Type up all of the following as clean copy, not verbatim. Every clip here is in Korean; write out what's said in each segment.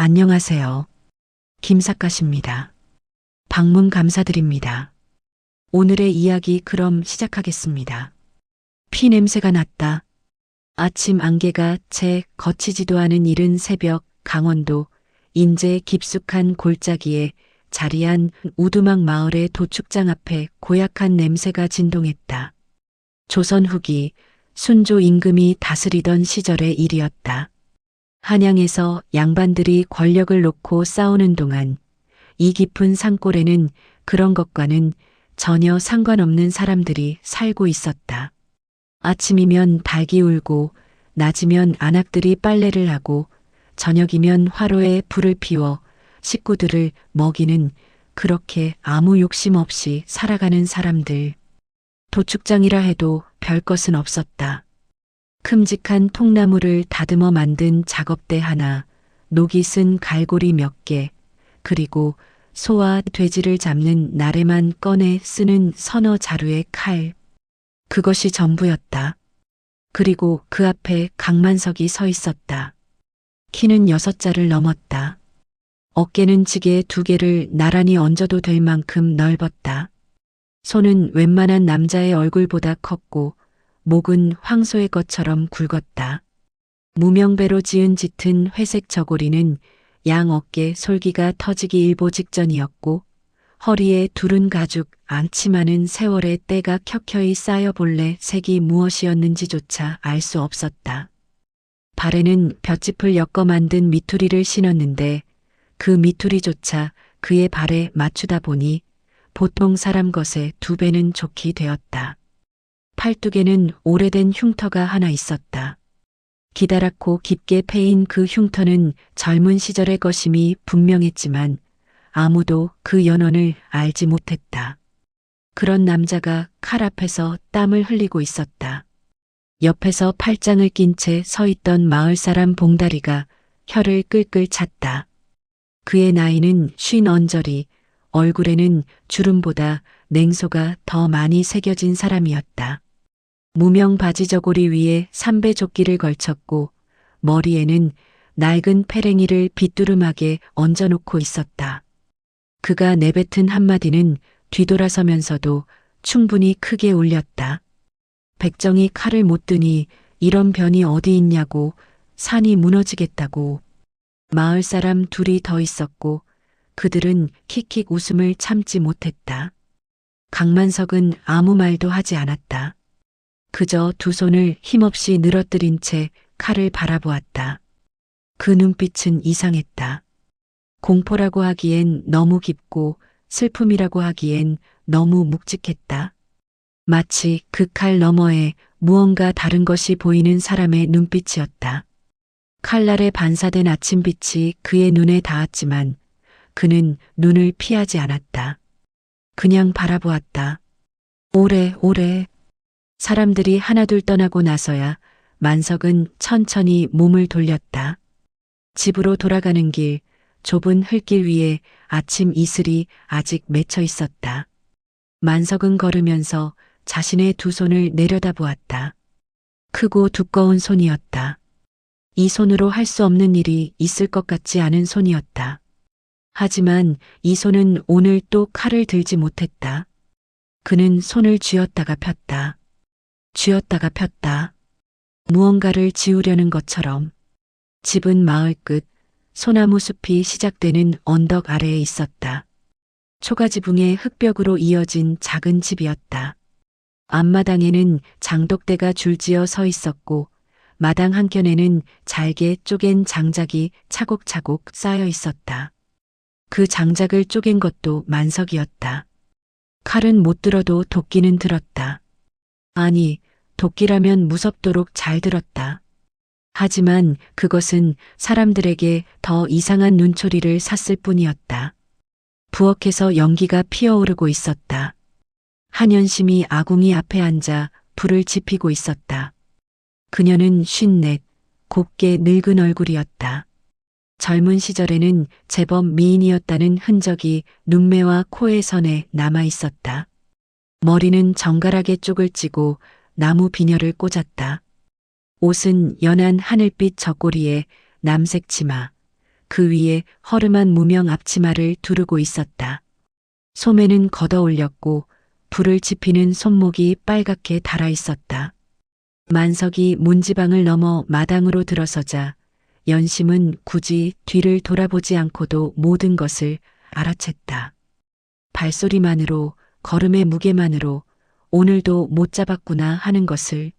안녕하세요. 김작가십니다. 방문 감사드립니다. 오늘의 이야기 그럼 시작하겠습니다. 피 냄새가 났다. 아침 안개가 채 거치지도 않은 이른 새벽 강원도 인제 깊숙한 골짜기에 자리한 우두막 마을의 도축장 앞에 고약한 냄새가 진동했다. 조선 후기 순조 임금이 다스리던 시절의 일이었다. 한양에서 양반들이 권력을 놓고 싸우는 동안 이 깊은 산골에는 그런 것과는 전혀 상관없는 사람들이 살고 있었다. 아침이면 닭이 울고 낮이면 안악들이 빨래를 하고 저녁이면 화로에 불을 피워 식구들을 먹이는 그렇게 아무 욕심 없이 살아가는 사람들. 도축장이라 해도 별 것은 없었다. 큼직한 통나무를 다듬어 만든 작업대 하나, 녹이 쓴 갈고리 몇 개, 그리고 소와 돼지를 잡는 날에만 꺼내 쓰는 서너 자루의 칼. 그것이 전부였다. 그리고 그 앞에 강만석이 서 있었다. 키는 6자를 넘었다. 어깨는 지게 2개를 나란히 얹어도 될 만큼 넓었다. 손은 웬만한 남자의 얼굴보다 컸고 목은 황소의 것처럼 굵었다. 무명배로 지은 짙은 회색 저고리는 양 어깨 솔기가 터지기 일보 직전이었고 허리에 두른 가죽 앙치마는 세월의 때가 켜켜이 쌓여 본래 색이 무엇이었는지조차 알 수 없었다. 발에는 볏짚을 엮어 만든 미투리를 신었는데 그 미투리조차 그의 발에 맞추다 보니 보통 사람 것의 2배는 좋게 되었다. 팔뚝에는 오래된 흉터가 하나 있었다. 기다랗고 깊게 패인 그 흉터는 젊은 시절의 것임이 분명했지만 아무도 그 연원을 알지 못했다. 그런 남자가 칼 앞에서 땀을 흘리고 있었다. 옆에서 팔짱을 낀 채 서 있던 마을 사람 봉다리가 혀를 끌끌 찼다. 그의 나이는 50언저리, 얼굴에는 주름보다 냉소가 더 많이 새겨진 사람이었다. 무명 바지 저고리 위에 삼배조끼를 걸쳤고 머리에는 낡은 페랭이를 빗두름하게 얹어놓고 있었다. 그가 내뱉은 한마디는 뒤돌아서면서도 충분히 크게 울렸다. 백정이 칼을 못 드니 이런 변이 어디 있냐고, 산이 무너지겠다고. 마을 사람 2이 더 있었고 그들은 킥킥 웃음을 참지 못했다. 강만석은 아무 말도 하지 않았다. 그저 2 손을 힘없이 늘어뜨린 채 칼을 바라보았다. 그 눈빛은 이상했다. 공포라고 하기엔 너무 깊고 슬픔이라고 하기엔 너무 묵직했다. 마치 그 칼 너머에 무언가 다른 것이 보이는 사람의 눈빛이었다. 칼날에 반사된 아침빛이 그의 눈에 닿았지만 그는 눈을 피하지 않았다. 그냥 바라보았다. 오래. 사람들이 하나둘 떠나고 나서야 만석은 천천히 몸을 돌렸다. 집으로 돌아가는 길, 좁은 흙길 위에 아침 이슬이 아직 맺혀 있었다. 만석은 걸으면서 자신의 2 손을 내려다보았다. 크고 두꺼운 손이었다. 이 손으로 할 수 없는 일이 있을 것 같지 않은 손이었다. 하지만 이 손은 오늘 또 칼을 들지 못했다. 그는 손을 쥐었다가 폈다. 쥐었다가 폈다. 무언가를 지우려는 것처럼. 집은 마을 끝, 소나무 숲이 시작되는 언덕 아래에 있었다. 초가지붕의 흙벽으로 이어진 작은 집이었다. 앞마당에는 장독대가 줄지어 서 있었고 마당 한켠에는 잘게 쪼갠 장작이 차곡차곡 쌓여 있었다. 그 장작을 쪼갠 것도 만석이었다. 칼은 못 들어도 도끼는 들었다. 아니, 도끼라면 무섭도록 잘 들었다. 하지만 그것은 사람들에게 더 이상한 눈초리를 샀을 뿐이었다. 부엌에서 연기가 피어오르고 있었다. 한연심이 아궁이 앞에 앉아 불을 지피고 있었다. 그녀는 54, 곱게 늙은 얼굴이었다. 젊은 시절에는 제법 미인이었다는 흔적이 눈매와 코의 선에 남아 있었다. 머리는 정갈하게 쪽을 찌고 나무 비녀를 꽂았다. 옷은 연한 하늘빛 저고리에 남색 치마, 그 위에 허름한 무명 앞치마를 두르고 있었다. 소매는 걷어 올렸고 불을 지피는 손목이 빨갛게 달아 있었다. 만석이 문지방을 넘어 마당으로 들어서자 연심은 굳이 뒤를 돌아보지 않고도 모든 것을 알아챘다. 발소리만으로, 걸음의 무게만으로 오늘도 못 잡았구나 하는 것을.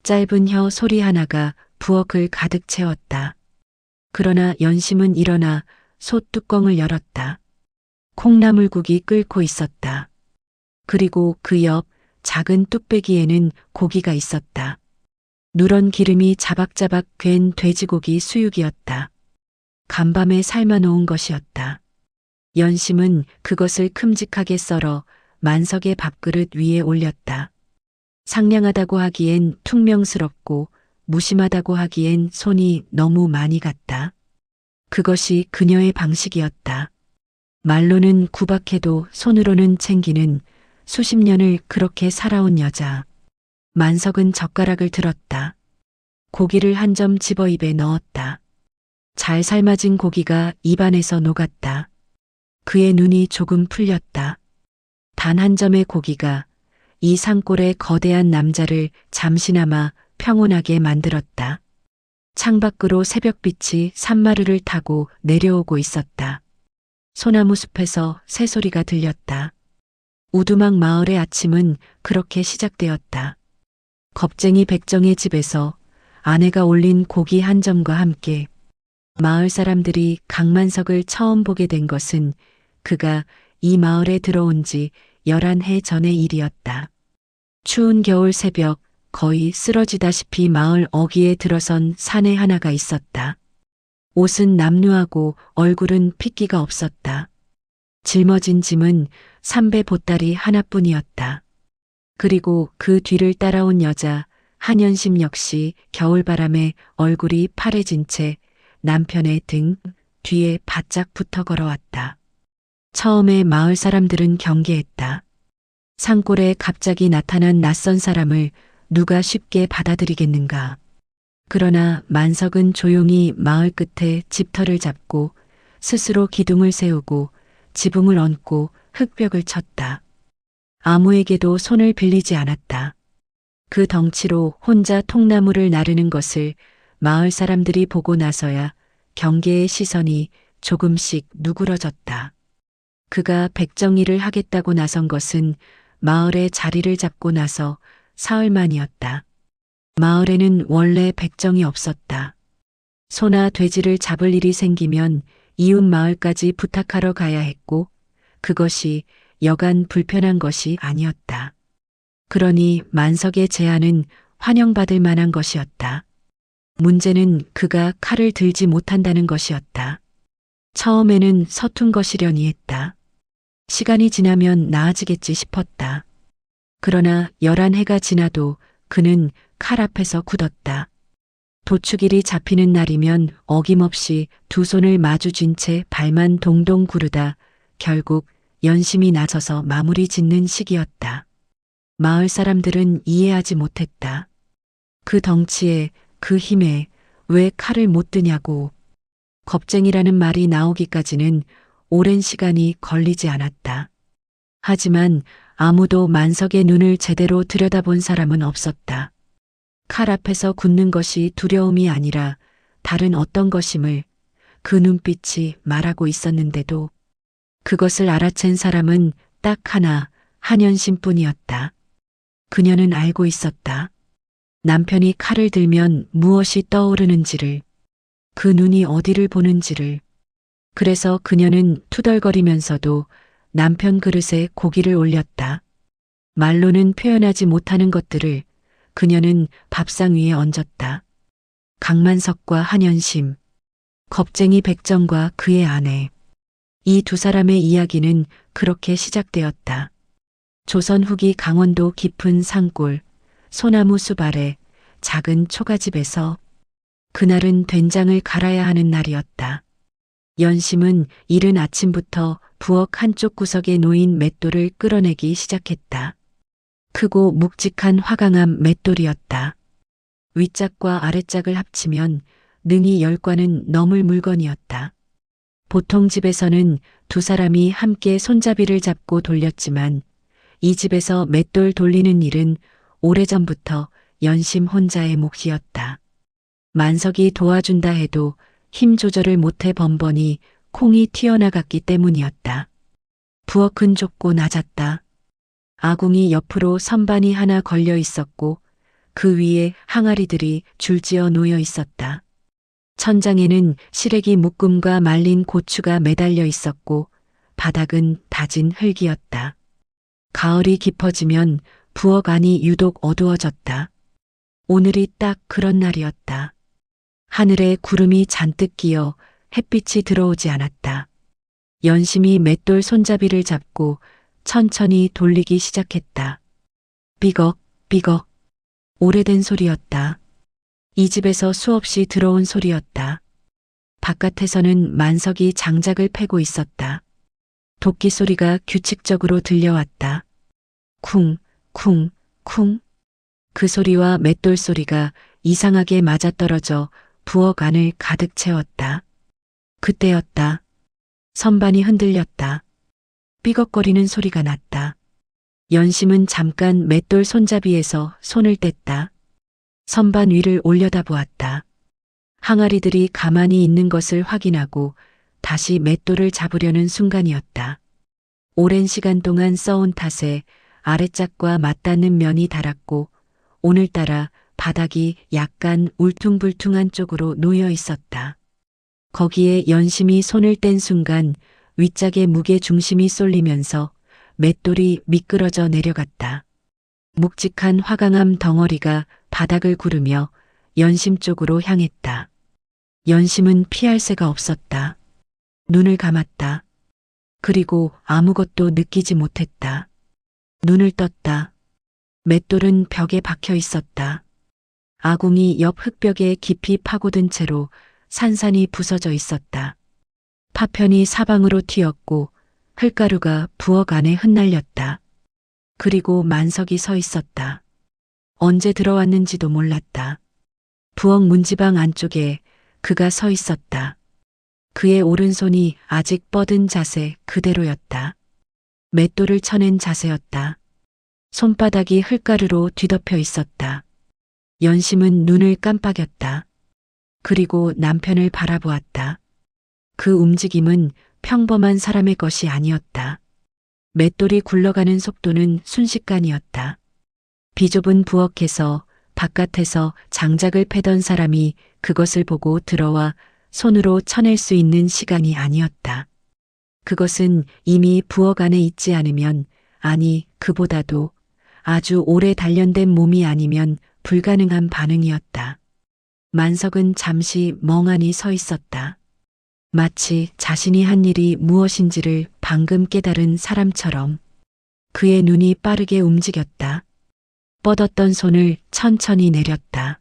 짧은 혀 소리 하나가 부엌을 가득 채웠다. 그러나 연심은 일어나 솥 뚜껑을 열었다. 콩나물국이 끓고 있었다. 그리고 그 옆 작은 뚝배기에는 고기가 있었다. 누런 기름이 자박자박 괜 돼지고기 수육이었다. 간밤에 삶아놓은 것이었다. 연심은 그것을 큼직하게 썰어 만석의 밥그릇 위에 올렸다. 상냥하다고 하기엔 퉁명스럽고 무심하다고 하기엔 손이 너무 많이 갔다. 그것이 그녀의 방식이었다. 말로는 구박해도 손으로는 챙기는 수십 년을 그렇게 살아온 여자. 만석은 젓가락을 들었다. 고기를 한 점 집어 입에 넣었다. 잘 삶아진 고기가 입안에서 녹았다. 그의 눈이 조금 풀렸다. 단 한 점의 고기가 이 산골의 거대한 남자를 잠시나마 평온하게 만들었다. 창밖으로 새벽빛이 산마루를 타고 내려오고 있었다. 소나무 숲에서 새소리가 들렸다. 우두막 마을의 아침은 그렇게 시작되었다. 겁쟁이 백정의 집에서 아내가 올린 고기 한 점과 함께 마을 사람들이 강만석을 처음 보게 된 것은 그가 이 마을에 들어온 지 11해 전의 일이었다. 추운 겨울 새벽 거의 쓰러지다시피 마을 어귀에 들어선 사내 하나가 있었다. 옷은 남루하고 얼굴은 핏기가 없었다. 짊어진 짐은 삼배 보따리 하나뿐이었다. 그리고 그 뒤를 따라온 여자 한연심 역시 겨울바람에 얼굴이 파래진 채 남편의 등 뒤에 바짝 붙어 걸어왔다. 처음에 마을 사람들은 경계했다. 산골에 갑자기 나타난 낯선 사람을 누가 쉽게 받아들이겠는가. 그러나 만석은 조용히 마을 끝에 집터를 잡고 스스로 기둥을 세우고 지붕을 얹고 흙벽을 쳤다. 아무에게도 손을 빌리지 않았다. 그 덩치로 혼자 통나무를 나르는 것을 마을 사람들이 보고 나서야 경계의 시선이 조금씩 누그러졌다. 그가 백정일을 하겠다고 나선 것은 마을에 자리를 잡고 나서 사흘 만이었다. 마을에는 원래 백정이 없었다. 소나 돼지를 잡을 일이 생기면 이웃 마을까지 부탁하러 가야 했고 그것이 여간 불편한 것이 아니었다. 그러니 만석의 제안은 환영받을 만한 것이었다. 문제는 그가 칼을 들지 못한다는 것이었다. 처음에는 서툰 것이려니 했다. 시간이 지나면 나아지겠지 싶었다. 그러나 11해가 지나도 그는 칼 앞에서 굳었다. 도축일이 잡히는 날이면 어김없이 두 손을 마주 쥔 채 발만 동동 구르다 결국 연심이 나서서 마무리 짓는 시기였다. 마을 사람들은 이해하지 못했다. 그 덩치에 그 힘에 왜 칼을 못 드냐고. 겁쟁이라는 말이 나오기까지는 오랜 시간이 걸리지 않았다. 하지만 아무도 만석의 눈을 제대로 들여다본 사람은 없었다. 칼 앞에서 굳는 것이 두려움이 아니라 다른 어떤 것임을 그 눈빛이 말하고 있었는데도 그것을 알아챈 사람은 딱 하나 한연심뿐이었다. 그녀는 알고 있었다. 남편이 칼을 들면 무엇이 떠오르는지를, 그 눈이 어디를 보는지를. 그래서 그녀는 투덜거리면서도 남편 그릇에 고기를 올렸다. 말로는 표현하지 못하는 것들을 그녀는 밥상 위에 얹었다. 강만석과 한연심, 겁쟁이 백정과 그의 아내. 이 두 사람의 이야기는 그렇게 시작되었다. 조선 후기 강원도 깊은 산골, 소나무 숲 아래 작은 초가집에서 그날은 된장을 갈아야 하는 날이었다. 연심은 이른 아침부터 부엌 한쪽 구석에 놓인 맷돌을 끌어내기 시작했다. 크고 묵직한 화강암 맷돌이었다. 윗짝과 아랫짝을 합치면 능이 10관은 넘을 물건이었다. 보통 집에서는 두 사람이 함께 손잡이를 잡고 돌렸지만 이 집에서 맷돌 돌리는 일은 오래전부터 연심 혼자의 몫이었다. 만석이 도와준다 해도 힘 조절을 못해 번번이 콩이 튀어나갔기 때문이었다. 부엌은 좁고 낮았다. 아궁이 옆으로 선반이 하나 걸려 있었고 그 위에 항아리들이 줄지어 놓여 있었다. 천장에는 시래기 묶음과 말린 고추가 매달려 있었고 바닥은 다진 흙이었다. 가을이 깊어지면 부엌 안이 유독 어두워졌다. 오늘이 딱 그런 날이었다. 하늘에 구름이 잔뜩 끼어 햇빛이 들어오지 않았다. 연심이 맷돌 손잡이를 잡고 천천히 돌리기 시작했다. 삐걱, 삐걱. 오래된 소리였다. 이 집에서 수없이 들어온 소리였다. 바깥에서는 만석이 장작을 패고 있었다. 도끼 소리가 규칙적으로 들려왔다. 쿵, 쿵, 쿵. 그 소리와 맷돌 소리가 이상하게 맞아떨어져 부엌 안을 가득 채웠다. 그때였다. 선반이 흔들렸다. 삐걱거리는 소리가 났다. 연심은 잠깐 맷돌 손잡이에서 손을 뗐다. 선반 위를 올려다보았다. 항아리들이 가만히 있는 것을 확인하고 다시 맷돌을 잡으려는 순간이었다. 오랜 시간 동안 써온 탓에 아래짝과 맞닿는 면이 닳았고 오늘따라 바닥이 약간 울퉁불퉁한 쪽으로 놓여 있었다. 거기에 연심이 손을 뗀 순간 윗짝의 무게 중심이 쏠리면서 맷돌이 미끄러져 내려갔다. 묵직한 화강암 덩어리가 바닥을 구르며 연심 쪽으로 향했다. 연심은 피할 새가 없었다. 눈을 감았다. 그리고 아무것도 느끼지 못했다. 눈을 떴다. 맷돌은 벽에 박혀 있었다. 아궁이 옆 흙벽에 깊이 파고든 채로 산산이 부서져 있었다. 파편이 사방으로 튀었고 흙가루가 부엌 안에 흩날렸다. 그리고 만석이 서 있었다. 언제 들어왔는지도 몰랐다. 부엌 문지방 안쪽에 그가 서 있었다. 그의 오른손이 아직 뻗은 자세 그대로였다. 맷돌을 쳐낸 자세였다. 손바닥이 흙가루로 뒤덮여 있었다. 연심은 눈을 깜빡였다. 그리고 남편을 바라보았다. 그 움직임은 평범한 사람의 것이 아니었다. 맷돌이 굴러가는 속도는 순식간이었다. 비좁은 부엌에서 바깥에서 장작을 패던 사람이 그것을 보고 들어와 손으로 쳐낼 수 있는 시간이 아니었다. 그것은 이미 부엌 안에 있지 않으면, 아니 그보다도 아주 오래 단련된 몸이 아니면 불가능한 반응이었다. 만석은 잠시 멍하니 서 있었다. 마치 자신이 한 일이 무엇인지를 방금 깨달은 사람처럼. 그의 눈이 빠르게 움직였다. 뻗었던 손을 천천히 내렸다.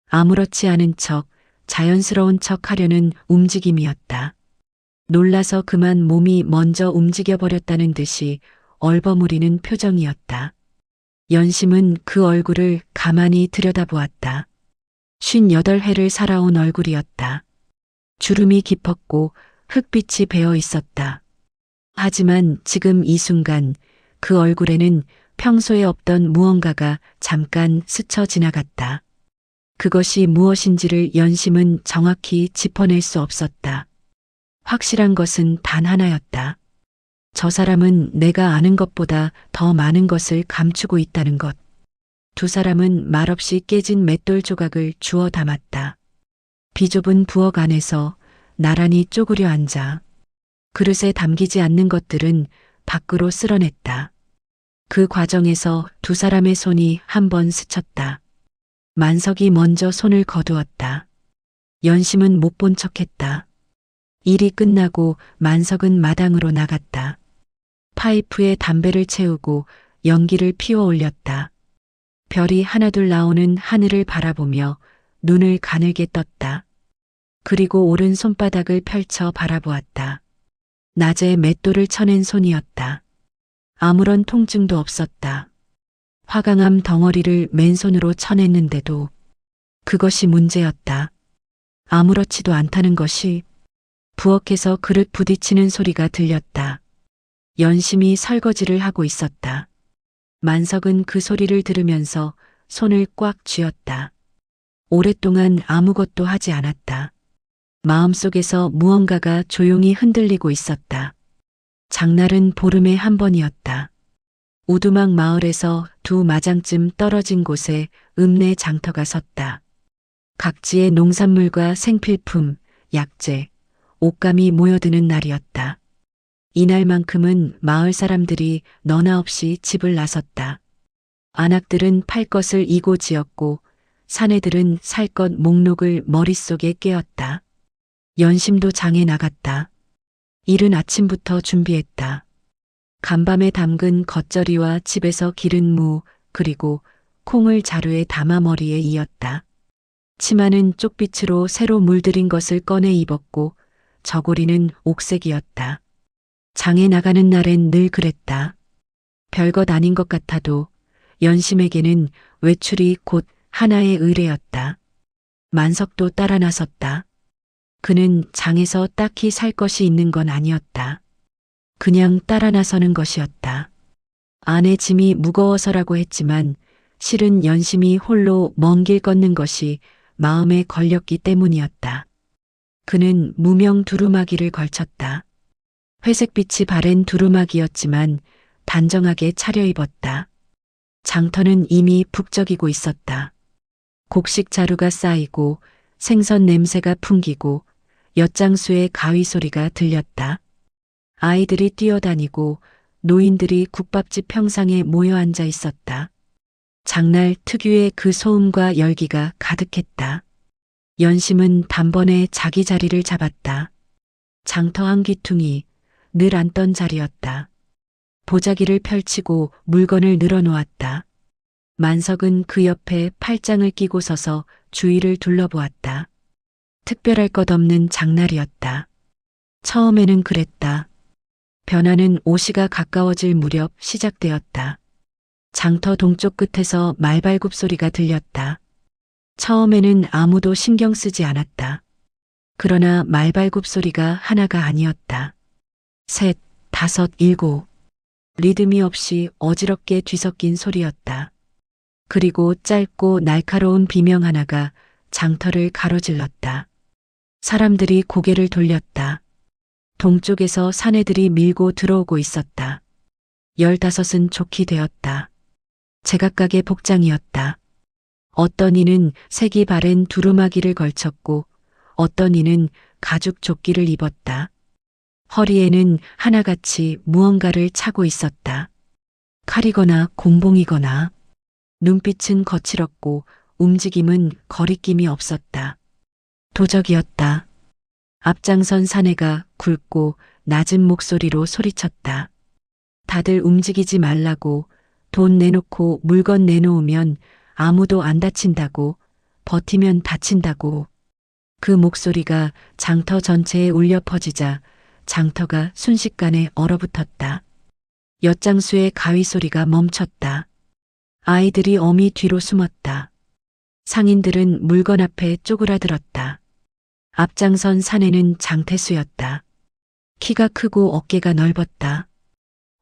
아무렇지 않은 척, 자연스러운 척 하려는 움직임이었다. 놀라서 그만 몸이 먼저 움직여버렸다는 듯이 얼버무리는 표정이었다. 연심은 그 얼굴을 가만히 들여다보았다. 58회를 살아온 얼굴이었다. 주름이 깊었고 흙빛이 배어 있었다. 하지만 지금 이 순간 그 얼굴에는 평소에 없던 무언가가 잠깐 스쳐 지나갔다. 그것이 무엇인지를 연심은 정확히 짚어낼 수 없었다. 확실한 것은 단 하나였다. 저 사람은 내가 아는 것보다 더 많은 것을 감추고 있다는 것. 두 사람은 말없이 깨진 맷돌 조각을 주워 담았다. 비좁은 부엌 안에서 나란히 쪼그려 앉아 그릇에 담기지 않는 것들은 밖으로 쓸어냈다. 그 과정에서 두 사람의 손이 한 번 스쳤다. 만석이 먼저 손을 거두었다. 연심은 못 본 척했다. 일이 끝나고 만석은 마당으로 나갔다. 파이프에 담배를 채우고 연기를 피워 올렸다. 별이 하나둘 나오는 하늘을 바라보며 눈을 가늘게 떴다. 그리고 오른 손바닥을 펼쳐 바라보았다. 낮에 맷돌을 쳐낸 손이었다. 아무런 통증도 없었다. 화강암 덩어리를 맨손으로 쳐냈는데도 그것이 문제였다. 아무렇지도 않다는 것이 부엌에서 그릇 부딪히는 소리가 들렸다. 연심이 설거지를 하고 있었다. 만석은 그 소리를 들으면서 손을 꽉 쥐었다. 오랫동안 아무것도 하지 않았다. 마음속에서 무언가가 조용히 흔들리고 있었다. 장날은 보름에 한 번이었다. 우두막 마을에서 두 마장쯤 떨어진 곳에 읍내 장터가 섰다. 각지의 농산물과 생필품, 약재, 옷감이 모여드는 날이었다. 이날만큼은 마을 사람들이 너나 없이 집을 나섰다. 안악들은 팔 것을 이고지었고 사내들은 살 것 목록을 머릿속에 깨었다. 연심도 장에 나갔다. 이른 아침부터 준비했다. 간밤에 담근 겉절이와 집에서 기른 무, 그리고 콩을 자루에 담아 머리에 이었다. 치마는 쪽빛으로 새로 물들인 것을 꺼내 입었고 저고리는 옥색이었다. 장에 나가는 날엔 늘 그랬다. 별것 아닌 것 같아도 연심에게는 외출이 곧 하나의 의례였다. 만석도 따라 나섰다. 그는 장에서 딱히 살 것이 있는 건 아니었다. 그냥 따라 나서는 것이었다. 아내 짐이 무거워서라고 했지만 실은 연심이 홀로 먼 길 걷는 것이 마음에 걸렸기 때문이었다. 그는 무명 두루마기를 걸쳤다. 회색빛이 바랜 두루마기였지만 단정하게 차려입었다. 장터는 이미 북적이고 있었다. 곡식 자루가 쌓이고 생선 냄새가 풍기고 엿장수의 가위 소리가 들렸다. 아이들이 뛰어다니고 노인들이 국밥집 평상에 모여 앉아 있었다. 장날 특유의 그 소음과 열기가 가득했다. 연심은 단번에 자기 자리를 잡았다. 장터 한 귀퉁이, 늘 앉던 자리였다. 보자기를 펼치고 물건을 늘어놓았다. 만석은 그 옆에 팔짱을 끼고 서서 주위를 둘러보았다. 특별할 것 없는 장날이었다. 처음에는 그랬다. 변화는 오시가 가까워질 무렵 시작되었다. 장터 동쪽 끝에서 말발굽 소리가 들렸다. 처음에는 아무도 신경 쓰지 않았다. 그러나 말발굽 소리가 하나가 아니었다. 셋, 다섯, 일곱. 리듬이 없이 어지럽게 뒤섞인 소리였다. 그리고 짧고 날카로운 비명 하나가 장터를 가로질렀다. 사람들이 고개를 돌렸다. 동쪽에서 사내들이 밀고 들어오고 있었다. 15은 좋게 되었다. 제각각의 복장이었다. 어떤 이는 색이 바랜 두루마기를 걸쳤고 어떤 이는 가죽 조끼를 입었다. 허리에는 하나같이 무언가를 차고 있었다. 칼이거나 곤봉이거나. 눈빛은 거칠었고 움직임은 거리낌이 없었다. 도적이었다. 앞장선 사내가 굵고 낮은 목소리로 소리쳤다. 다들 움직이지 말라고, 돈 내놓고 물건 내놓으면 아무도 안 다친다고, 버티면 다친다고. 그 목소리가 장터 전체에 울려 퍼지자 장터가 순식간에 얼어붙었다. 엿장수의 가위 소리가 멈췄다. 아이들이 어미 뒤로 숨었다. 상인들은 물건 앞에 쪼그라들었다. 앞장선 사내는 장태수였다. 키가 크고 어깨가 넓었다.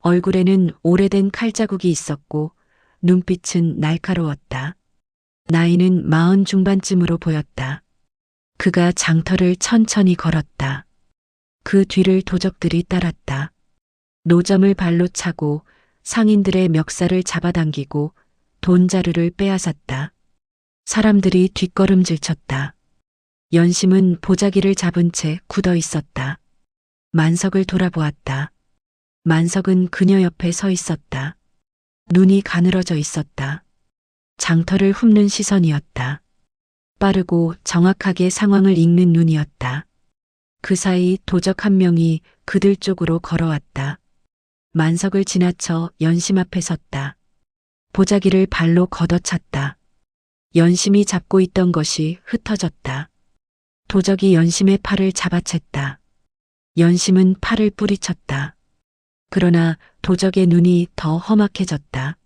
얼굴에는 오래된 칼자국이 있었고 눈빛은 날카로웠다. 나이는 40 중반쯤으로 보였다. 그가 장터를 천천히 걸었다. 그 뒤를 도적들이 따랐다. 노점을 발로 차고 상인들의 멱살을 잡아당기고 돈자루를 빼앗았다. 사람들이 뒷걸음질 쳤다. 연심은 보자기를 잡은 채 굳어 있었다. 만석을 돌아보았다. 만석은 그녀 옆에 서 있었다. 눈이 가늘어져 있었다. 장터를 훑는 시선이었다. 빠르고 정확하게 상황을 읽는 눈이었다. 그 사이 도적 한 명이 그들 쪽으로 걸어왔다. 만석을 지나쳐 연심 앞에 섰다. 보자기를 발로 걷어찼다. 연심이 잡고 있던 것이 흩어졌다. 도적이 연심의 팔을 잡아챘다. 연심은 팔을 뿌리쳤다. 그러나 도적의 눈이 더 험악해졌다.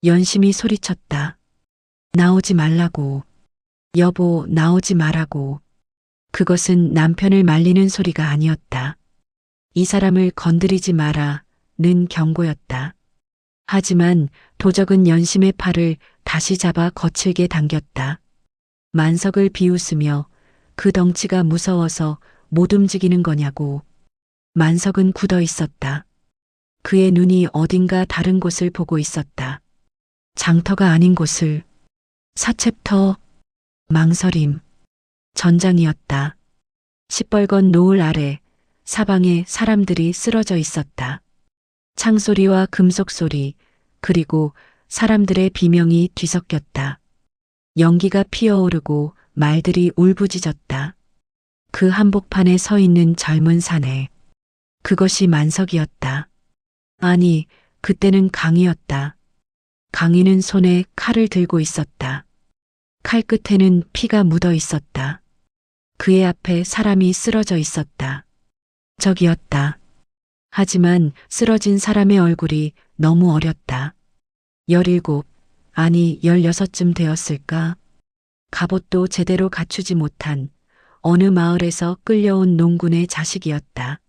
연심이 소리쳤다. 나오지 말라고. 여보, 나오지 말라고. 그것은 남편을 말리는 소리가 아니었다. 이 사람을 건드리지 마라는 경고였다. 하지만 도적은 연심의 팔을 다시 잡아 거칠게 당겼다. 만석을 비웃으며 그 덩치가 무서워서 못 움직이는 거냐고. 만석은 굳어 있었다. 그의 눈이 어딘가 다른 곳을 보고 있었다. 장터가 아닌 곳을. 사챕터, 망설임, 전장이었다. 시뻘건 노을 아래 사방에 사람들이 쓰러져 있었다. 창소리와 금속 소리, 그리고 사람들의 비명이 뒤섞였다. 연기가 피어오르고 말들이 울부짖었다. 그 한복판에 서 있는 젊은 사내. 그것이 만석이었다. 아니, 그때는 강이었다. 강이는 손에 칼을 들고 있었다. 칼 끝에는 피가 묻어 있었다. 그의 앞에 사람이 쓰러져 있었다. 적이었다. 하지만 쓰러진 사람의 얼굴이 너무 어렸다. 17, 아니 16쯤 되었을까? 갑옷도 제대로 갖추지 못한 어느 마을에서 끌려온 농군의 자식이었다.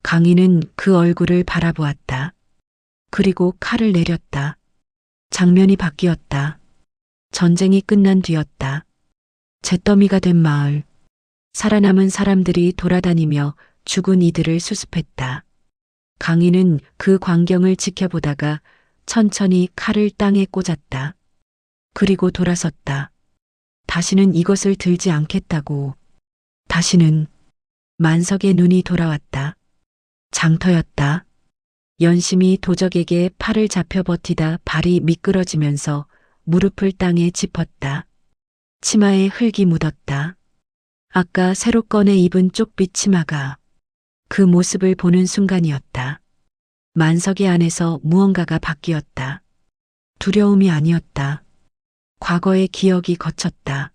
강인은 그 얼굴을 바라보았다. 그리고 칼을 내렸다. 장면이 바뀌었다. 전쟁이 끝난 뒤였다. 잿더미가 된 마을. 살아남은 사람들이 돌아다니며 죽은 이들을 수습했다. 강인은 그 광경을 지켜보다가 천천히 칼을 땅에 꽂았다. 그리고 돌아섰다. 다시는 이것을 들지 않겠다고. 다시는. 만석의 눈이 돌아왔다. 장터였다. 연심이 도적에게 팔을 잡혀 버티다 발이 미끄러지면서 무릎을 땅에 짚었다. 치마에 흙이 묻었다. 아까 새로 꺼내 입은 쪽빛 치마가 그 모습을 보는 순간이었다. 만석의 안에서 무언가가 바뀌었다. 두려움이 아니었다. 과거의 기억이 거쳤다.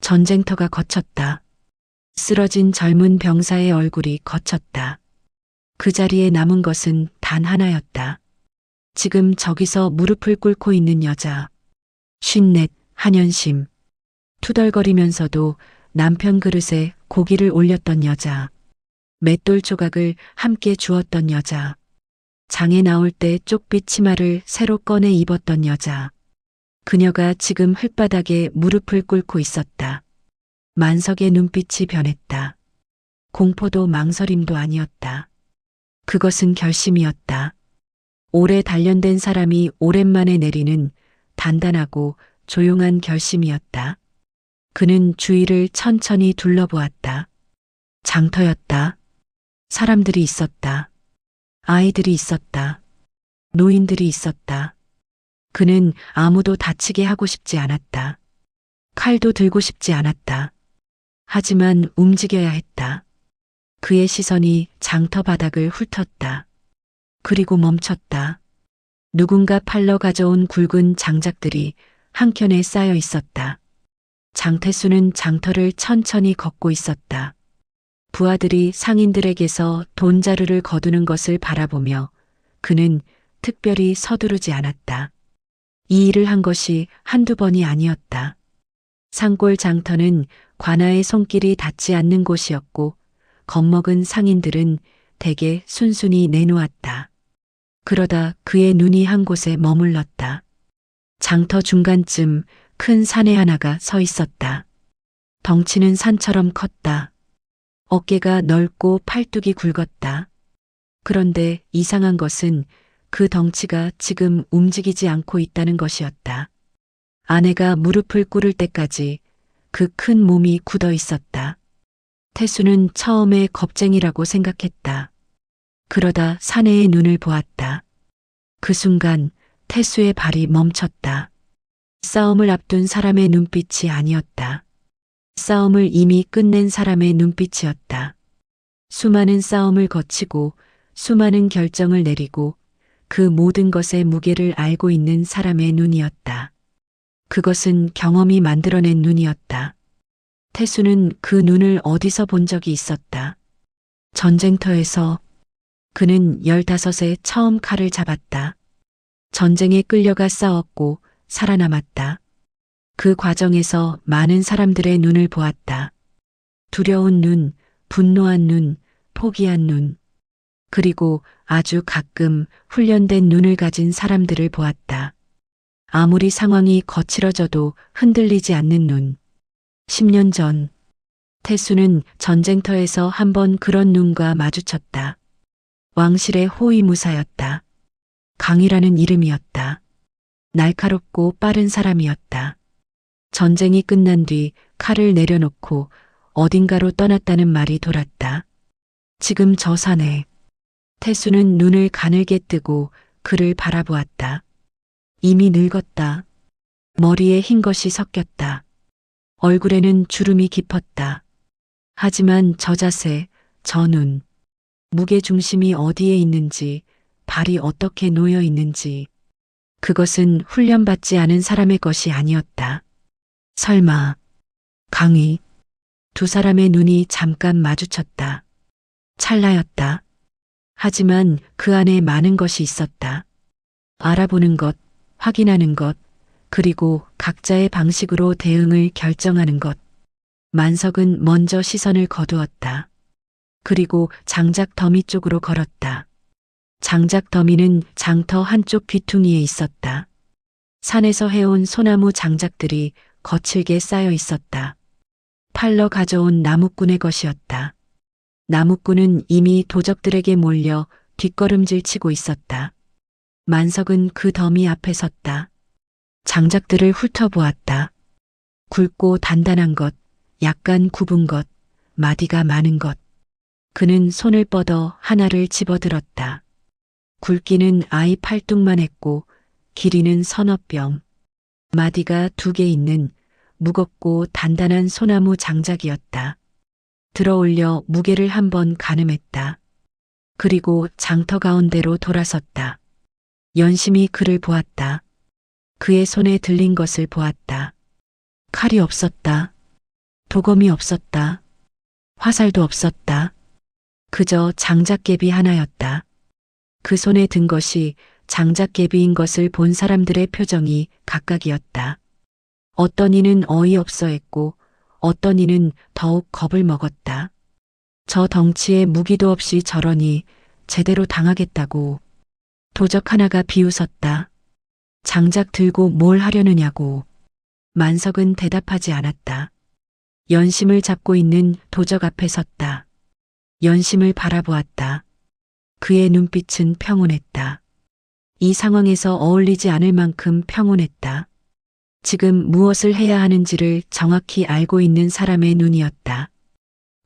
전쟁터가 거쳤다. 쓰러진 젊은 병사의 얼굴이 거쳤다. 그 자리에 남은 것은 단 하나였다. 지금 저기서 무릎을 꿇고 있는 여자. 54, 한연심. 투덜거리면서도 남편 그릇에 고기를 올렸던 여자. 맷돌 조각을 함께 주었던 여자. 장에 나올 때 쪽빛 치마를 새로 꺼내 입었던 여자. 그녀가 지금 흙바닥에 무릎을 꿇고 있었다. 만석의 눈빛이 변했다. 공포도 망설임도 아니었다. 그것은 결심이었다. 오래 단련된 사람이 오랜만에 내리는 단단하고 조용한 결심이었다. 그는 주위를 천천히 둘러보았다. 장터였다. 사람들이 있었다. 아이들이 있었다. 노인들이 있었다. 그는 아무도 다치게 하고 싶지 않았다. 칼도 들고 싶지 않았다. 하지만 움직여야 했다. 그의 시선이 장터 바닥을 훑었다. 그리고 멈췄다. 누군가 팔러 가져온 굵은 장작들이 한켠에 쌓여 있었다. 장태수는 장터를 천천히 걷고 있었다. 부하들이 상인들에게서 돈자루를 거두는 것을 바라보며 그는 특별히 서두르지 않았다. 이 일을 한 것이 한두 번이 아니었다. 산골 장터는 관아의 손길이 닿지 않는 곳이었고 겁먹은 상인들은 대개 순순히 내놓았다. 그러다 그의 눈이 한 곳에 머물렀다. 장터 중간쯤 큰 사내 하나가 서 있었다. 덩치는 산처럼 컸다. 어깨가 넓고 팔뚝이 굵었다. 그런데 이상한 것은 그 덩치가 지금 움직이지 않고 있다는 것이었다. 아내가 무릎을 꿇을 때까지 그 큰 몸이 굳어 있었다. 태수는 처음에 겁쟁이라고 생각했다. 그러다 사내의 눈을 보았다. 그 순간 태수의 발이 멈췄다. 싸움을 앞둔 사람의 눈빛이 아니었다. 싸움을 이미 끝낸 사람의 눈빛이었다. 수많은 싸움을 거치고 수많은 결정을 내리고 그 모든 것의 무게를 알고 있는 사람의 눈이었다. 그것은 경험이 만들어낸 눈이었다. 태수는 그 눈을 어디서 본 적이 있었다. 전쟁터에서. 그는 15에 처음 칼을 잡았다. 전쟁에 끌려가 싸웠고 살아남았다. 그 과정에서 많은 사람들의 눈을 보았다. 두려운 눈, 분노한 눈, 포기한 눈, 그리고 아주 가끔 훈련된 눈을 가진 사람들을 보았다. 아무리 상황이 거칠어져도 흔들리지 않는 눈. 10년 전, 태수는 전쟁터에서 한번 그런 눈과 마주쳤다. 왕실의 호위무사였다. 강이라는 이름이었다. 날카롭고 빠른 사람이었다. 전쟁이 끝난 뒤 칼을 내려놓고 어딘가로 떠났다는 말이 돌았다. 지금 저 산에 태수는 눈을 가늘게 뜨고 그를 바라보았다. 이미 늙었다. 머리에 흰 것이 섞였다. 얼굴에는 주름이 깊었다. 하지만 저 자세, 저 눈, 무게중심이 어디에 있는지, 발이 어떻게 놓여 있는지, 그것은 훈련받지 않은 사람의 것이 아니었다. 설마, 강희. 두 사람의 눈이 잠깐 마주쳤다. 찰나였다. 하지만 그 안에 많은 것이 있었다. 알아보는 것, 확인하는 것, 그리고 각자의 방식으로 대응을 결정하는 것. 만석은 먼저 시선을 거두었다. 그리고 장작 더미 쪽으로 걸었다. 장작 더미는 장터 한쪽 귀퉁이에 있었다. 산에서 해온 소나무 장작들이 거칠게 쌓여 있었다. 팔러 가져온 나무꾼의 것이었다. 나무꾼은 이미 도적들에게 몰려 뒷걸음질 치고 있었다. 만석은 그 더미 앞에 섰다. 장작들을 훑어보았다. 굵고 단단한 것, 약간 굽은 것, 마디가 많은 것. 그는 손을 뻗어 하나를 집어들었다. 굵기는 아이 팔뚝만 했고 길이는 서너 뼘. 마디가 2개 있는 무겁고 단단한 소나무 장작이었다. 들어올려 무게를 한번 가늠했다. 그리고 장터 가운데로 돌아섰다. 연심이 그를 보았다. 그의 손에 들린 것을 보았다. 칼이 없었다. 도검이 없었다. 화살도 없었다. 그저 장작개비 하나였다. 그 손에 든 것이 장작개비인 것을 본 사람들의 표정이 각각이었다. 어떤 이는 어이없어 했고 어떤 이는 더욱 겁을 먹었다. 저 덩치에 무기도 없이 저러니 제대로 당하겠다고. 도적 하나가 비웃었다. 장작 들고 뭘 하려느냐고. 만석은 대답하지 않았다. 연심을 잡고 있는 도적 앞에 섰다. 연심을 바라보았다. 그의 눈빛은 평온했다. 이 상황에서 어울리지 않을 만큼 평온했다. 지금 무엇을 해야 하는지를 정확히 알고 있는 사람의 눈이었다.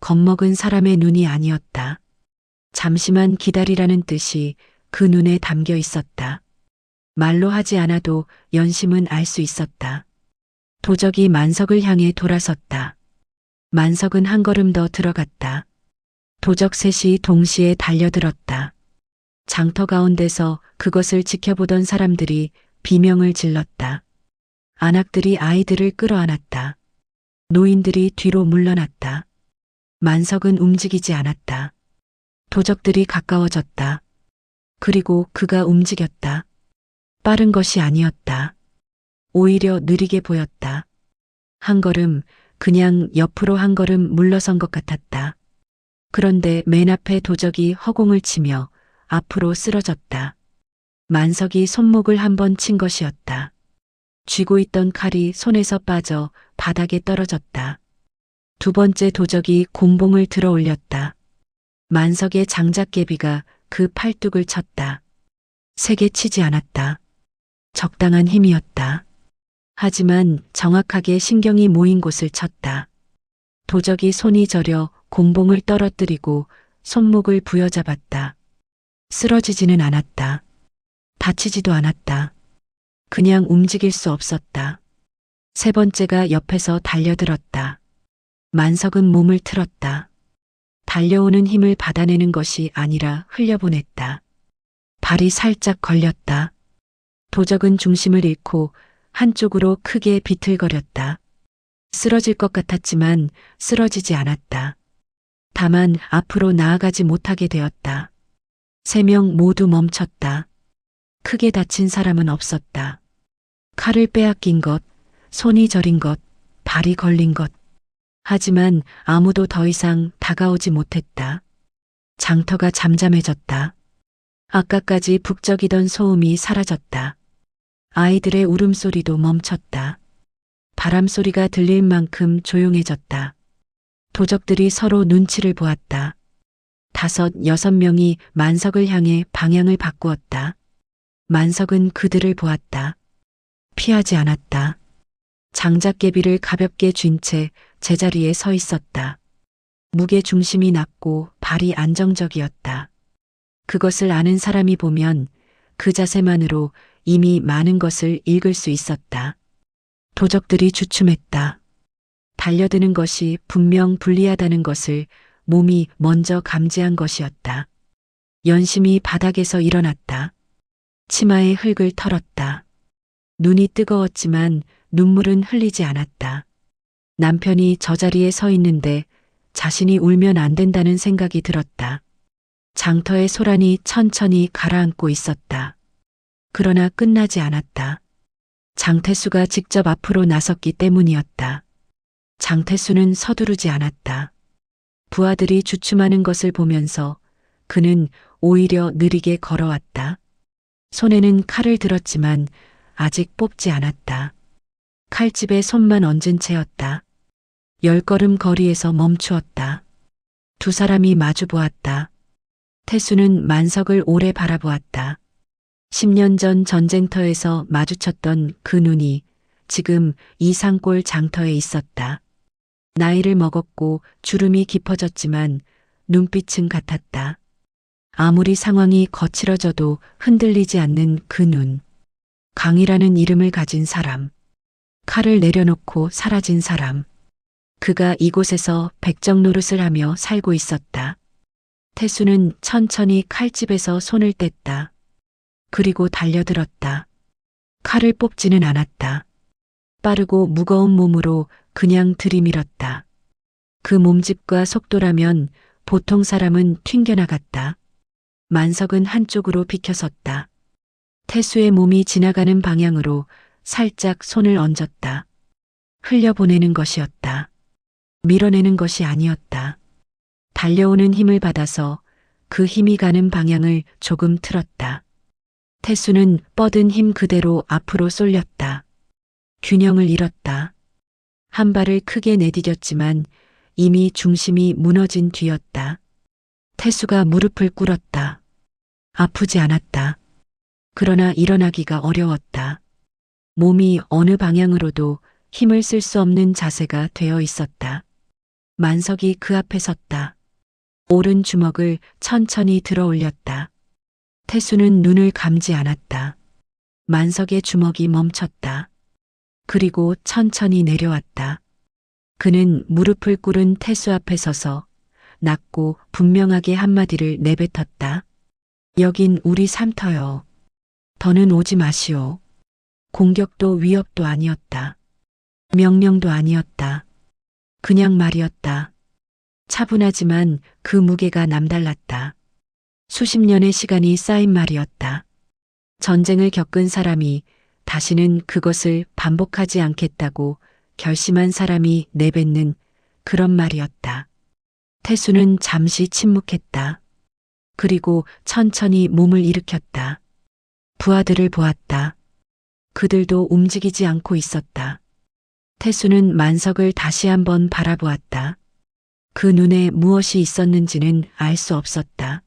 겁먹은 사람의 눈이 아니었다. 잠시만 기다리라는 뜻이 그 눈에 담겨 있었다. 말로 하지 않아도 연심은 알 수 있었다. 도적이 만석을 향해 돌아섰다. 만석은 한 걸음 더 들어갔다. 도적 셋이 동시에 달려들었다. 장터 가운데서 그것을 지켜보던 사람들이 비명을 질렀다. 안악들이 아이들을 끌어안았다. 노인들이 뒤로 물러났다. 만석은 움직이지 않았다. 도적들이 가까워졌다. 그리고 그가 움직였다. 빠른 것이 아니었다. 오히려 느리게 보였다. 한 걸음, 그냥 옆으로 한 걸음 물러선 것 같았다. 그런데 맨 앞에 도적이 허공을 치며 앞으로 쓰러졌다. 만석이 손목을 한번 친 것이었다. 쥐고 있던 칼이 손에서 빠져 바닥에 떨어졌다. 두 번째 도적이 곤봉을 들어 올렸다. 만석의 장작개비가 그 팔뚝을 쳤다. 세게 치지 않았다. 적당한 힘이었다. 하지만 정확하게 신경이 모인 곳을 쳤다. 도적이 손이 저려 곤봉을 떨어뜨리고 손목을 부여잡았다. 쓰러지지는 않았다. 다치지도 않았다. 그냥 움직일 수 없었다. 세 번째가 옆에서 달려들었다. 만석은 몸을 틀었다. 달려오는 힘을 받아내는 것이 아니라 흘려보냈다. 발이 살짝 걸렸다. 도적은 중심을 잃고 한쪽으로 크게 비틀거렸다. 쓰러질 것 같았지만 쓰러지지 않았다. 다만 앞으로 나아가지 못하게 되었다. 3명 모두 멈췄다. 크게 다친 사람은 없었다. 칼을 빼앗긴 것, 손이 저린 것, 발이 걸린 것. 하지만 아무도 더 이상 다가오지 못했다. 장터가 잠잠해졌다. 아까까지 북적이던 소음이 사라졌다. 아이들의 울음소리도 멈췄다. 바람소리가 들릴 만큼 조용해졌다. 도적들이 서로 눈치를 보았다. 5, 6명이 만석을 향해 방향을 바꾸었다. 만석은 그들을 보았다. 피하지 않았다. 장작개비를 가볍게 쥔 채 제자리에 서 있었다. 무게 중심이 낮고 발이 안정적이었다. 그것을 아는 사람이 보면 그 자세만으로 이미 많은 것을 읽을 수 있었다. 도적들이 주춤했다. 달려드는 것이 분명 불리하다는 것을 몸이 먼저 감지한 것이었다. 연심이 바닥에서 일어났다. 치마에 흙을 털었다. 눈이 뜨거웠지만 눈물은 흘리지 않았다. 남편이 저 자리에 서 있는데 자신이 울면 안 된다는 생각이 들었다. 장터의 소란이 천천히 가라앉고 있었다. 그러나 끝나지 않았다. 장태수가 직접 앞으로 나섰기 때문이었다. 장태수는 서두르지 않았다. 부하들이 주춤하는 것을 보면서 그는 오히려 느리게 걸어왔다. 손에는 칼을 들었지만 아직 뽑지 않았다. 칼집에 손만 얹은 채였다. 10걸음 거리에서 멈추었다. 두 사람이 마주 보았다. 태수는 만석을 오래 바라보았다. 10년 전 전쟁터에서 마주쳤던 그 눈이 지금 이 산골 장터에 있었다. 나이를 먹었고 주름이 깊어졌지만 눈빛은 같았다. 아무리 상황이 거칠어져도 흔들리지 않는 그 눈. 강이라는 이름을 가진 사람. 칼을 내려놓고 사라진 사람. 그가 이곳에서 백정 노릇을 하며 살고 있었다. 태수는 천천히 칼집에서 손을 뗐다. 그리고 달려들었다. 칼을 뽑지는 않았다. 빠르고 무거운 몸으로 그냥 들이밀었다. 그 몸집과 속도라면 보통 사람은 튕겨나갔다. 만석은 한쪽으로 비켜섰다. 태수의 몸이 지나가는 방향으로 살짝 손을 얹었다. 흘려보내는 것이었다. 밀어내는 것이 아니었다. 달려오는 힘을 받아서 그 힘이 가는 방향을 조금 틀었다. 태수는 뻗은 힘 그대로 앞으로 쏠렸다. 균형을 잃었다. 한 발을 크게 내디뎠지만 이미 중심이 무너진 뒤였다. 태수가 무릎을 꿇었다. 아프지 않았다. 그러나 일어나기가 어려웠다. 몸이 어느 방향으로도 힘을 쓸 수 없는 자세가 되어 있었다. 만석이 그 앞에 섰다. 오른 주먹을 천천히 들어 올렸다. 태수는 눈을 감지 않았다. 만석의 주먹이 멈췄다. 그리고 천천히 내려왔다. 그는 무릎을 꿇은 태수 앞에 서서 낮고 분명하게 한마디를 내뱉었다. 여긴 우리 삼터요. 더는 오지 마시오. 공격도 위협도 아니었다. 명령도 아니었다. 그냥 말이었다. 차분하지만 그 무게가 남달랐다. 수십 년의 시간이 쌓인 말이었다. 전쟁을 겪은 사람이 다시는 그것을 반복하지 않겠다고 결심한 사람이 내뱉는 그런 말이었다. 태수는 잠시 침묵했다. 그리고 천천히 몸을 일으켰다. 부하들을 보았다. 그들도 움직이지 않고 있었다. 태수는 만석을 다시 한번 바라보았다. 그 눈에 무엇이 있었는지는 알 수 없었다.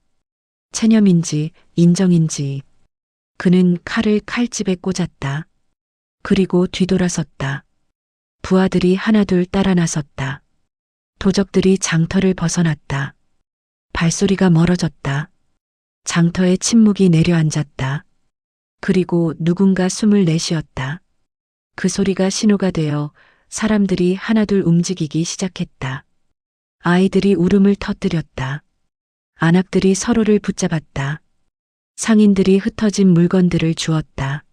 체념인지 인정인지. 그는 칼을 칼집에 꽂았다. 그리고 뒤돌아섰다. 부하들이 하나둘 따라 나섰다. 도적들이 장터를 벗어났다. 발소리가 멀어졌다. 장터에 침묵이 내려앉았다. 그리고 누군가 숨을 내쉬었다. 그 소리가 신호가 되어 사람들이 하나둘 움직이기 시작했다. 아이들이 울음을 터뜨렸다. 안악들이 서로를 붙잡았다. 상인들이 흩어진 물건들을 주었다.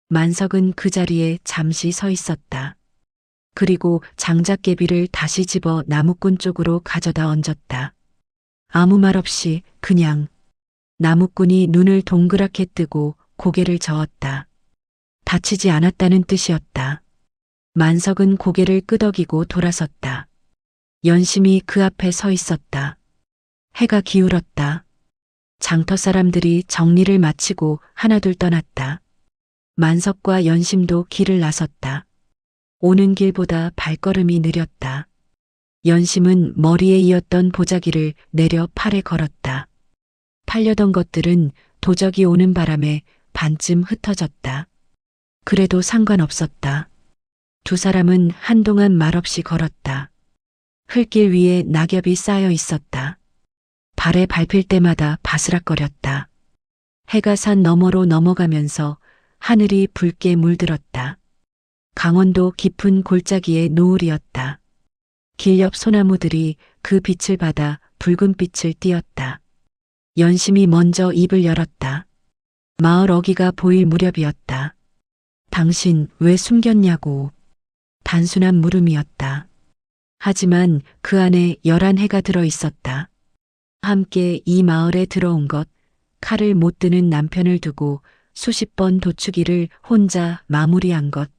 만석은 그 자리에 잠시 서 있었다. 그리고 장작개비를 다시 집어 나무꾼 쪽으로 가져다 얹었다. 아무 말 없이 그냥. 나무꾼이 눈을 동그랗게 뜨고 고개를 저었다. 다치지 않았다는 뜻이었다. 만석은 고개를 끄덕이고 돌아섰다. 연심이 그 앞에 서 있었다. 해가 기울었다. 장터 사람들이 정리를 마치고 하나둘 떠났다. 만석과 연심도 길을 나섰다. 오는 길보다 발걸음이 느렸다. 연심은 머리에 이었던 보자기를 내려 팔에 걸었다. 팔려던 것들은 도적이 오는 바람에 반쯤 흩어졌다. 그래도 상관없었다. 두 사람은 한동안 말없이 걸었다. 흙길 위에 낙엽이 쌓여 있었다. 발에 밟힐 때마다 바스락거렸다. 해가 산 너머로 넘어가면서 하늘이 붉게 물들었다. 강원도 깊은 골짜기의 노을이었다. 길 옆 소나무들이 그 빛을 받아 붉은 빛을 띠었다. 연심이 먼저 입을 열었다. 마을 어귀가 보일 무렵이었다. 당신 왜 숨겼냐고. 단순한 물음이었다. 하지만 그 안에 열한 해가 들어 있었다. 함께 이 마을에 들어온 것, 칼을 못 드는 남편을 두고 수십 번 도축이를 혼자 마무리한 것,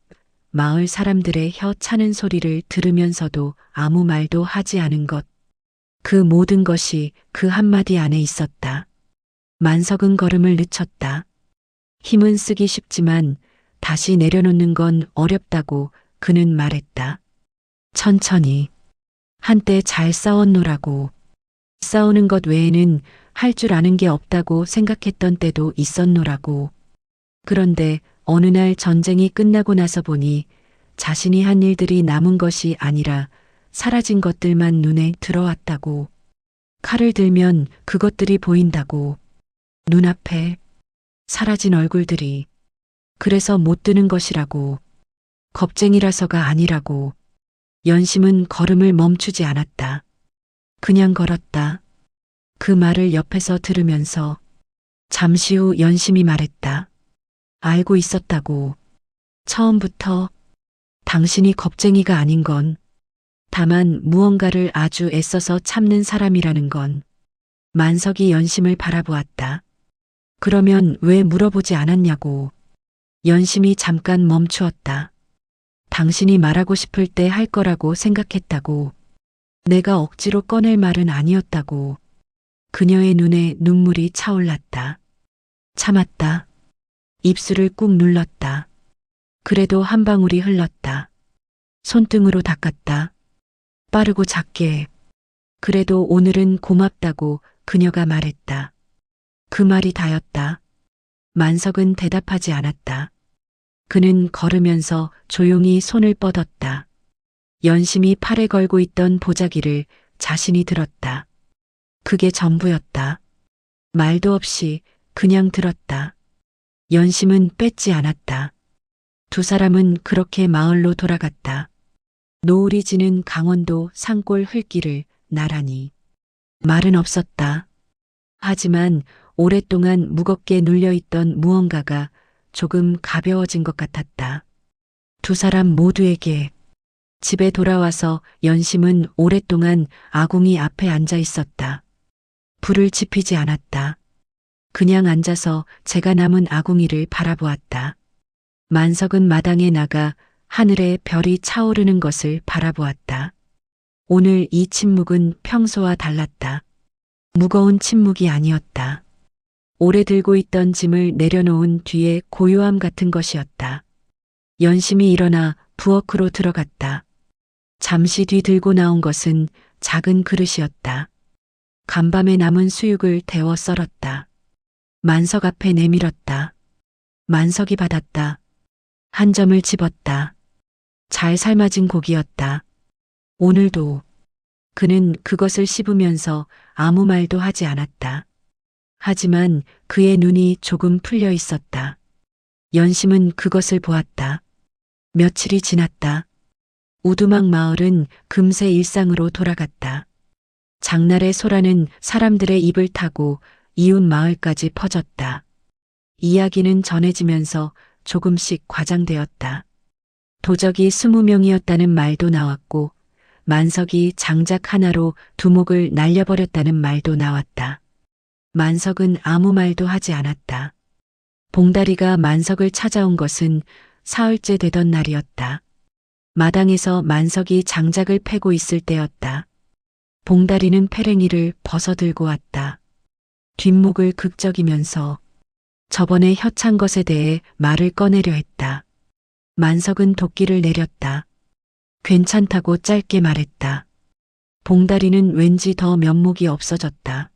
마을 사람들의 혀 차는 소리를 들으면서도 아무 말도 하지 않은 것. 그 모든 것이 그 한마디 안에 있었다. 만석은 걸음을 늦췄다. 힘은 쓰기 쉽지만 다시 내려놓는 건 어렵다고 그는 말했다. 천천히. 한때 잘 싸웠노라고. 싸우는 것 외에는 할 줄 아는 게 없다고 생각했던 때도 있었노라고. 그런데 어느 날 전쟁이 끝나고 나서 보니 자신이 한 일들이 남은 것이 아니라 사라진 것들만 눈에 들어왔다고. 칼을 들면 그것들이 보인다고. 눈앞에 사라진 얼굴들이. 그래서 못 드는 것이라고. 겁쟁이라서가 아니라고. 연심은 걸음을 멈추지 않았다. 그냥 걸었다. 그 말을 옆에서 들으면서 잠시 후 연심이 말했다. 알고 있었다고. 처음부터 당신이 겁쟁이가 아닌 건, 다만 무언가를 아주 애써서 참는 사람이라는 건. 만석이 연심을 바라보았다. 그러면 왜 물어보지 않았냐고. 연심이 잠깐 멈추었다. 당신이 말하고 싶을 때 할 거라고 생각했다고. 내가 억지로 꺼낼 말은 아니었다고. 그녀의 눈에 눈물이 차올랐다. 참았다. 입술을 꾹 눌렀다. 그래도 한 방울이 흘렀다. 손등으로 닦았다. 빠르고 작게. 그래도 오늘은 고맙다고 그녀가 말했다. 그 말이 다였다. 만석은 대답하지 않았다. 그는 걸으면서 조용히 손을 뻗었다. 연심이 팔에 걸고 있던 보자기를 자신이 들었다. 그게 전부였다. 말도 없이 그냥 들었다. 연심은 뺏지 않았다. 두 사람은 그렇게 마을로 돌아갔다. 노을이 지는 강원도 산골 흙길을 나란히. 말은 없었다. 하지만 오랫동안 무겁게 눌려있던 무언가가 조금 가벼워진 것 같았다. 두 사람 모두에게. 집에 돌아와서 연심은 오랫동안 아궁이 앞에 앉아 있었다. 불을 지피지 않았다. 그냥 앉아서 제가 남은 아궁이를 바라보았다. 만석은 마당에 나가 하늘에 별이 차오르는 것을 바라보았다. 오늘 이 침묵은 평소와 달랐다. 무거운 침묵이 아니었다. 오래 들고 있던 짐을 내려놓은 뒤에 고요함 같은 것이었다. 연심이 일어나 부엌으로 들어갔다. 잠시 뒤 들고 나온 것은 작은 그릇이었다. 간밤에 남은 수육을 데워 썰었다. 만석 앞에 내밀었다. 만석이 받았다. 한 점을 집었다. 잘 삶아진 고기였다. 오늘도. 그는 그것을 씹으면서 아무 말도 하지 않았다. 하지만 그의 눈이 조금 풀려 있었다. 연심은 그것을 보았다. 며칠이 지났다. 우두막 마을은 금세 일상으로 돌아갔다. 장날의 소라는 사람들의 입을 타고 이웃 마을까지 퍼졌다. 이야기는 전해지면서 조금씩 과장되었다. 도적이 20명이었다는 말도 나왔고 만석이 장작 하나로 두목을 날려버렸다는 말도 나왔다. 만석은 아무 말도 하지 않았다. 봉다리가 만석을 찾아온 것은 사흘째 되던 날이었다. 마당에서 만석이 장작을 패고 있을 때였다. 봉다리는 페랭이를 벗어들고 왔다. 뒷목을 극적이면서 저번에 혀찬 것에 대해 말을 꺼내려 했다. 만석은 도끼를 내렸다. 괜찮다고 짧게 말했다. 봉다리는 왠지 더 면목이 없어졌다.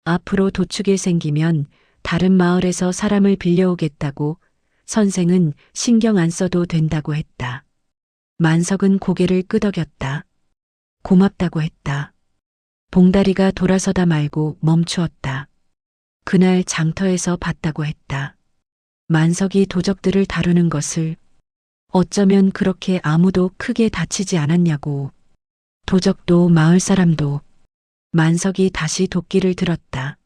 앞으로 도축일 생기면 다른 마을에서 사람을 빌려오겠다고 선생은 신경 안 써도 된다고 했다. 만석은 고개를 끄덕였다. 고맙다고 했다. 봉다리가 돌아서다 말고 멈추었다. 그날 장터에서 봤다고 했다. 만석이 도적들을 다루는 것을 어쩌면 그렇게 아무도 크게 다치지 않았냐고. 도적도 마을 사람도. 만석이 다시 도끼를 들었다.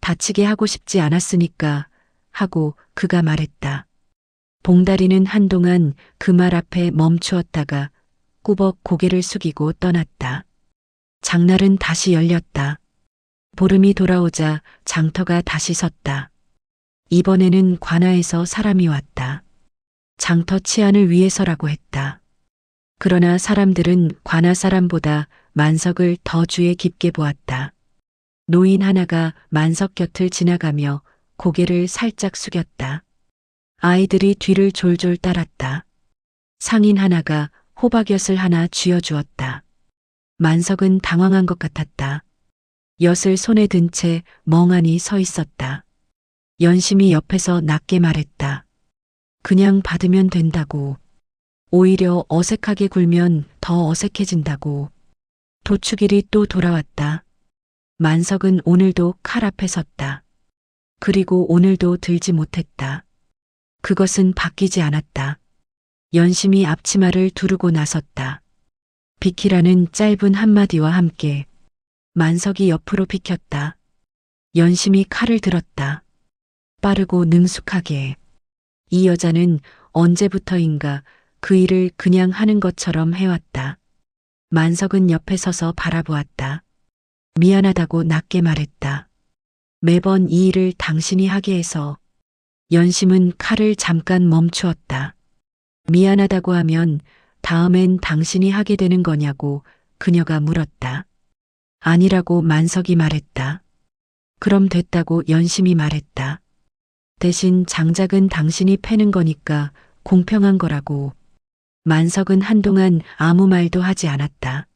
다치게 하고 싶지 않았으니까 하고 그가 말했다. 봉다리는 한동안 그 말 앞에 멈추었다가 꾸벅 고개를 숙이고 떠났다. 장날은 다시 열렸다. 보름이 돌아오자 장터가 다시 섰다. 이번에는 관아에서 사람이 왔다. 장터 치안을 위해서라고 했다. 그러나 사람들은 관아 사람보다 만석을 더 주의 깊게 보았다. 노인 하나가 만석 곁을 지나가며 고개를 살짝 숙였다. 아이들이 뒤를 졸졸 따랐다. 상인 하나가 호박엿을 하나 쥐어주었다. 만석은 당황한 것 같았다. 엿을 손에 든 채 멍하니 서 있었다. 연심이 옆에서 낮게 말했다. 그냥 받으면 된다고. 오히려 어색하게 굴면 더 어색해진다고. 도축일이 또 돌아왔다. 만석은 오늘도 칼 앞에 섰다. 그리고 오늘도 들지 못했다. 그것은 바뀌지 않았다. 연심이 앞치마를 두르고 나섰다. 비키라는 짧은 한마디와 함께 만석이 옆으로 비켰다. 연심이 칼을 들었다. 빠르고 능숙하게. 이 여자는 언제부터인가 그 일을 그냥 하는 것처럼 해왔다. 만석은 옆에 서서 바라보았다. 미안하다고 낮게 말했다. 매번 이 일을 당신이 하게 해서. 연심은 칼을 잠깐 멈추었다. 미안하다고 하면 다음엔 당신이 하게 되는 거냐고 그녀가 물었다. 아니라고 만석이 말했다. 그럼 됐다고 연심이 말했다. 대신 장작은 당신이 패는 거니까 공평한 거라고. 만석은 한동안 아무 말도 하지 않았다.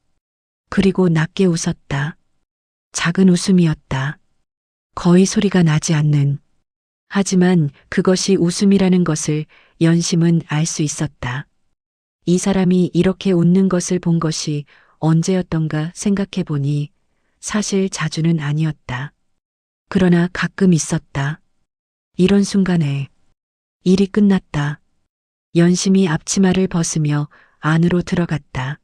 그리고 낮게 웃었다. 작은 웃음이었다. 거의 소리가 나지 않는. 하지만 그것이 웃음이라는 것을 연심은 알 수 있었다. 이 사람이 이렇게 웃는 것을 본 것이 언제였던가 생각해 보니 사실 자주는 아니었다. 그러나 가끔 있었다. 이런 순간에 일이 끝났다. 연심이 앞치마를 벗으며 안으로 들어갔다.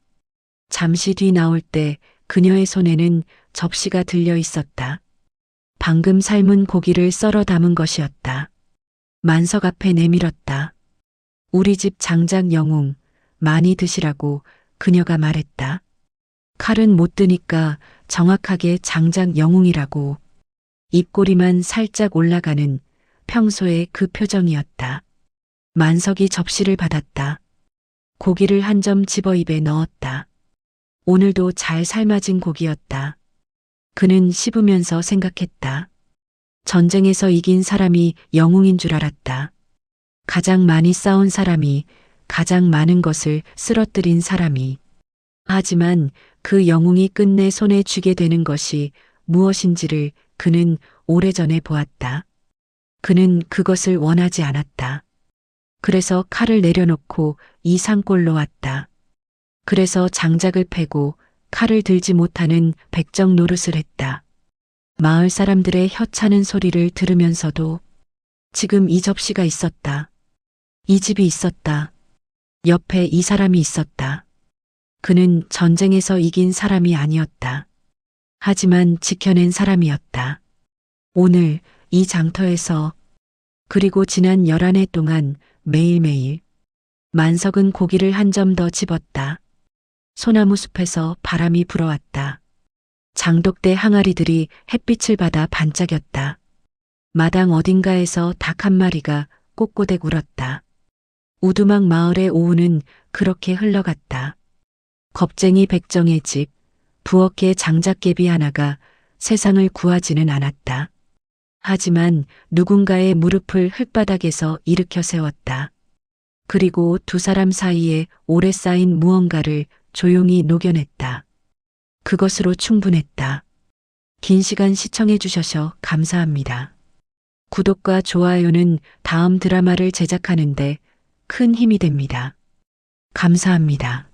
잠시 뒤 나올 때 그녀의 손에는 접시가 들려 있었다. 방금 삶은 고기를 썰어 담은 것이었다. 만석 앞에 내밀었다. 우리 집 장작 영웅 많이 드시라고 그녀가 말했다. 칼은 못 드니까 정확하게 장작 영웅이라고. 입꼬리만 살짝 올라가는 평소의 그 표정이었다. 만석이 접시를 받았다. 고기를 한 점 집어 입에 넣었다. 오늘도 잘 삶아진 고기였다. 그는 씹으면서 생각했다. 전쟁에서 이긴 사람이 영웅인 줄 알았다. 가장 많이 싸운 사람이, 가장 많은 것을 쓰러뜨린 사람이. 하지만 그 영웅이 끝내 손에 쥐게 되는 것이 무엇인지를 그는 오래전에 보았다. 그는 그것을 원하지 않았다. 그래서 칼을 내려놓고 이 산골로 왔다. 그래서 장작을 패고 칼을 들지 못하는 백정 노릇을 했다. 마을 사람들의 혀차는 소리를 들으면서도 지금 이 접시가 있었다. 이 집이 있었다. 옆에 이 사람이 있었다. 그는 전쟁에서 이긴 사람이 아니었다. 하지만 지켜낸 사람이었다. 오늘 이 장터에서 그리고 지난 11해 동안 매일매일 만석은 고기를 한 점 더 집었다. 소나무 숲에서 바람이 불어왔다. 장독대 항아리들이 햇빛을 받아 반짝였다. 마당 어딘가에서 닭 한 마리가 꼿꼿해 울었다. 우두막 마을의 오후는 그렇게 흘러갔다. 겁쟁이 백정의 집, 부엌에 장작개비 하나가 세상을 구하지는 않았다. 하지만 누군가의 무릎을 흙바닥에서 일으켜 세웠다. 그리고 두 사람 사이에 오래 쌓인 무언가를 조용히 녹여냈다. 그것으로 충분했다. 긴 시간 시청해 주셔서 감사합니다. 구독과 좋아요는 다음 드라마를 제작하는데 큰 힘이 됩니다. 감사합니다.